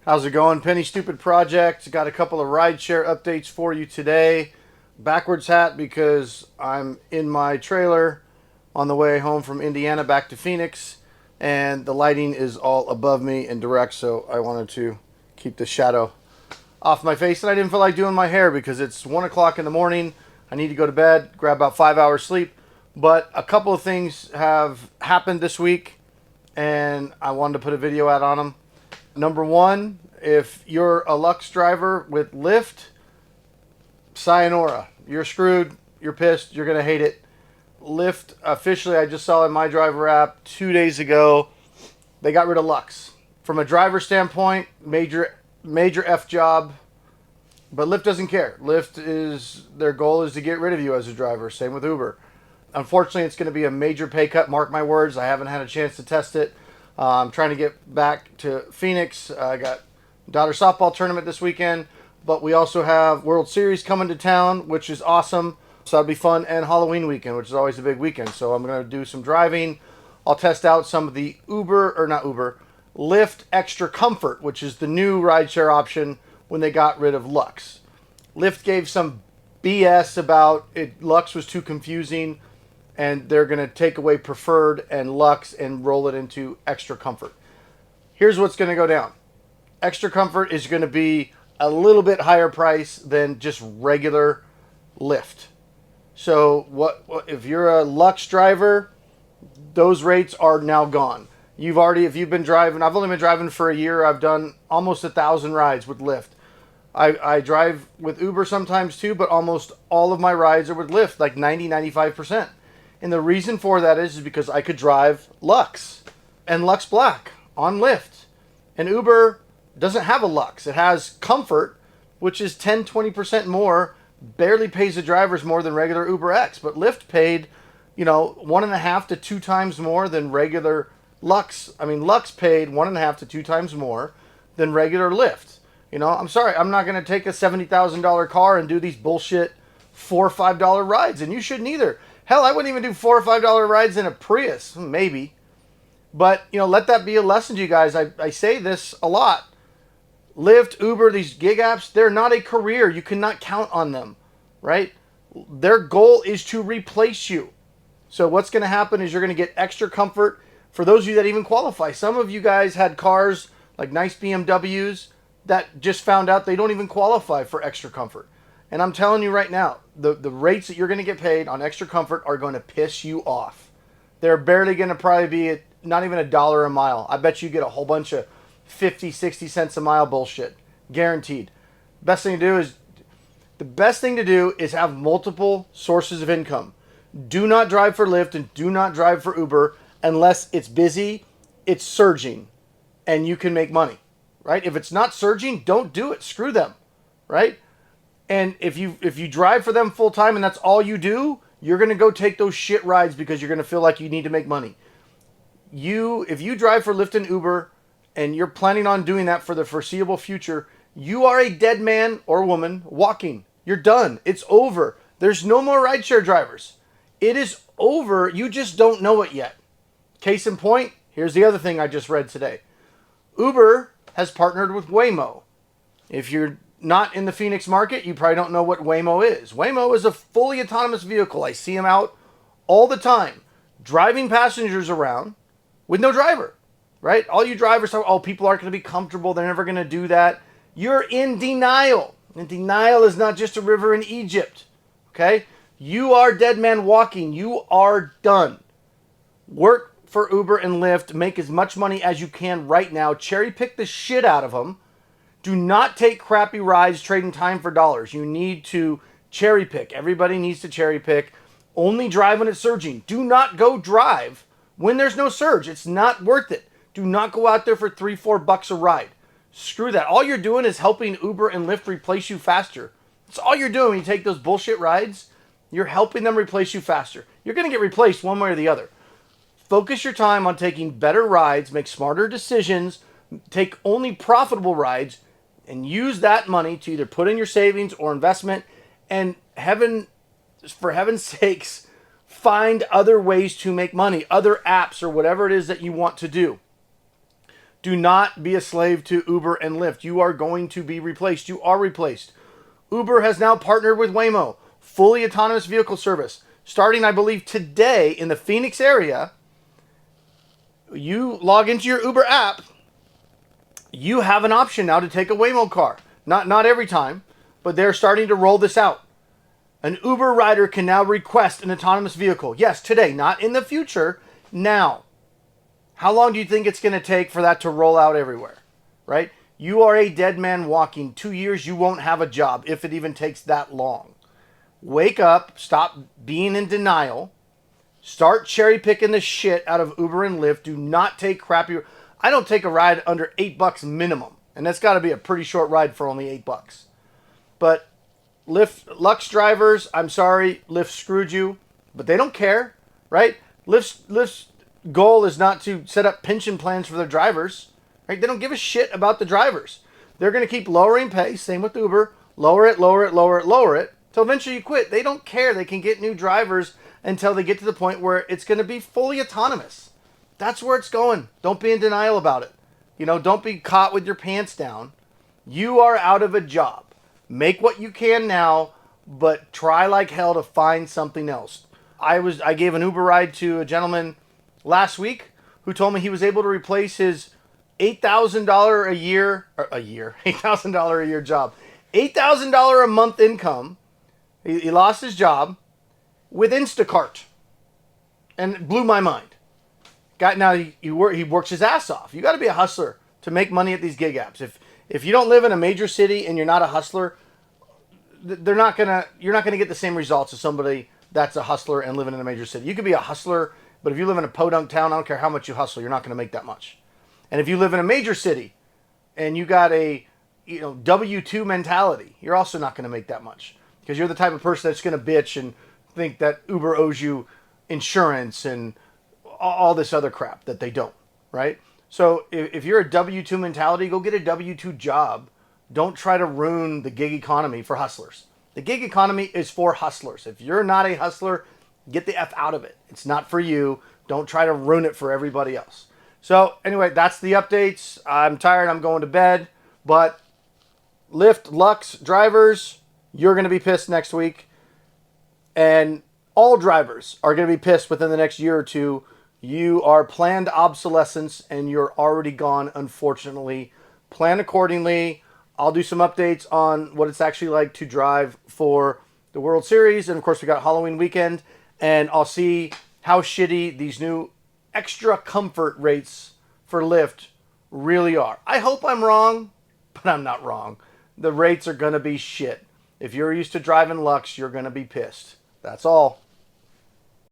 How's it going? Penny Stupid Project. Got a couple of rideshare updates for you today. Backwards hat because I'm in my trailer on the way home from Indiana back to Phoenix, and the lighting is all above me and direct, so I wanted to keep the shadow off my face. And I didn't feel like doing my hair because it's 1 o'clock in the morning. I need to go to bed, grab about 5 hours sleep. But a couple of things have happened this week, and I wanted to put a video out on them. Number one, if you're a Lux driver with Lyft, sayonara. You're screwed. You're pissed. You're going to hate it. Lyft, officially, I just saw in my driver app 2 days ago, they got rid of Lux. From a driver standpoint, major F job. But Lyft doesn't care. Their goal is to get rid of you as a driver. Same with Uber. Unfortunately, it's going to be a major pay cut. Mark my words. I haven't had a chance to test it. I'm trying to get back to Phoenix. I got daughter softball tournament this weekend, but we also have World Series coming to town, which is awesome. So that'll be fun, and Halloween weekend, which is always a big weekend. So I'm going to do some driving. I'll test out some of the Lyft Extra Comfort, which is the new rideshare option when they got rid of Lux. Lyft gave some BS about it. Lux was too confusing, and they're going to take away Preferred and Lux and roll it into Extra Comfort. Here's what's going to go down. Extra Comfort is going to be a little bit higher price than just regular Lyft. So if you're a Lux driver, those rates are now gone. If you've been driving, I've only been driving for a year. I've done almost 1,000 rides with Lyft. I drive with Uber sometimes too, but almost all of my rides are with Lyft, like 95%. And the reason for that is because I could drive Lux and Lux Black on Lyft. And Uber doesn't have a Lux. It has Comfort, which is 10-20% more, barely pays the drivers more than regular Uber X. But Lyft paid, 1.5 to 2 times more than regular Lux. Lux paid 1.5 to 2 times more than regular Lyft. I'm sorry, I'm not going to take a $70,000 car and do these bullshit $4 or $5 rides, and you shouldn't either. Hell, I wouldn't even do $4 or $5 rides in a Prius, maybe. But, let that be a lesson to you guys. I say this a lot. Lyft, Uber, these gig apps, they're not a career. You cannot count on them, right? Their goal is to replace you. So what's going to happen is you're going to get Extra Comfort for those of you that even qualify. Some of you guys had cars, like nice BMWs, that just found out they don't even qualify for Extra Comfort. And I'm telling you right now, the rates that you're going to get paid on Extra Comfort are going to piss you off. They're barely going to probably be not even $1 a mile. I bet you get a whole bunch of 50, 60 cents a mile bullshit. Guaranteed. The best thing to do is have multiple sources of income. Do not drive for Lyft and do not drive for Uber unless it's busy, it's surging, and you can make money. Right? If it's not surging, don't do it. Screw them. Right? And if you drive for them full time and that's all you do, you're going to go take those shit rides because you're going to feel like you need to make money. If you drive for Lyft and Uber and you're planning on doing that for the foreseeable future, you are a dead man or woman walking. You're done. It's over. There's no more rideshare drivers. It is over. You just don't know it yet. Case in point, here's the other thing I just read today. Uber has partnered with Waymo. If you're not in the Phoenix market, you probably don't know what Waymo is. Waymo is a fully autonomous vehicle. I see them out all the time, driving passengers around with no driver, right? All you drivers say, people aren't going to be comfortable. They're never going to do that. You're in denial. And denial is not just a river in Egypt, okay? You are dead man walking. You are done. Work for Uber and Lyft, make as much money as you can right now. Cherry pick the shit out of them. Do not take crappy rides trading time for dollars. You need to cherry pick. Everybody needs to cherry pick. Only drive when it's surging. Do not go drive when there's no surge. It's not worth it. Do not go out there for $3-4 a ride. Screw that. All you're doing is helping Uber and Lyft replace you faster. That's all you're doing when you take those bullshit rides. You're helping them replace you faster. You're going to get replaced one way or the other. Focus your time on taking better rides, make smarter decisions, take only profitable rides, and use that money to either put in your savings or investment. And for heaven's sakes, find other ways to make money, other apps or whatever it is that you want to do. Do not be a slave to Uber and Lyft. You are going to be replaced. You are replaced. Uber has now partnered with Waymo, fully autonomous vehicle service. Starting, I believe, today in the Phoenix area, you log into your Uber app, you have an option now to take a Waymo car. Not every time, but they're starting to roll this out. An Uber rider can now request an autonomous vehicle. Yes, today, not in the future, now. How long do you think it's going to take for that to roll out everywhere? Right? You are a dead man walking. 2 years, you won't have a job if it even takes that long. Wake up, stop being in denial, start cherry picking the shit out of Uber and Lyft. Do not take crappy. I don't take a ride under $8 minimum, and that's got to be a pretty short ride for only $8. But Lyft Lux drivers, I'm sorry, Lyft screwed you, but they don't care, right? Lyft's goal is not to set up pension plans for their drivers, right? They don't give a shit about the drivers. They're going to keep lowering pay, same with Uber, lower it, till eventually you quit. They don't care. They can get new drivers until they get to the point where it's going to be fully autonomous. That's where it's going. Don't be in denial about it. Don't be caught with your pants down. You are out of a job. Make what you can now, but try like hell to find something else. I gave an Uber ride to a gentleman last week who told me he was able to replace his $8,000 a year $8,000 a year job, $8,000 a month income. He lost his job with Instacart, and it blew my mind. He works his ass off. You got to be a hustler to make money at these gig apps. If you don't live in a major city and you're not a hustler, you're not gonna get the same results as somebody that's a hustler and living in a major city. You could be a hustler, but if you live in a podunk town, I don't care how much you hustle, you're not gonna make that much. And if you live in a major city and you got a W-2 mentality, you're also not gonna make that much, because you're the type of person that's gonna bitch and think that Uber owes you insurance and all this other crap that they don't, right? So if you're a W-2 mentality, go get a W-2 job. Don't try to ruin the gig economy for hustlers. The gig economy is for hustlers. If you're not a hustler, get the F out of it. It's not for you. Don't try to ruin it for everybody else. So anyway, that's the updates. I'm tired. I'm going to bed. But Lyft Lux drivers, you're going to be pissed next week. And all drivers are going to be pissed within the next year or two. You are planned obsolescence and you're already gone, unfortunately. Plan accordingly. I'll do some updates on what it's actually like to drive for the World Series. And of course, we got Halloween weekend. And I'll see how shitty these new extra comfort rates for Lyft really are. I hope I'm wrong, but I'm not wrong. The rates are going to be shit. If you're used to driving Lux, you're going to be pissed. That's all.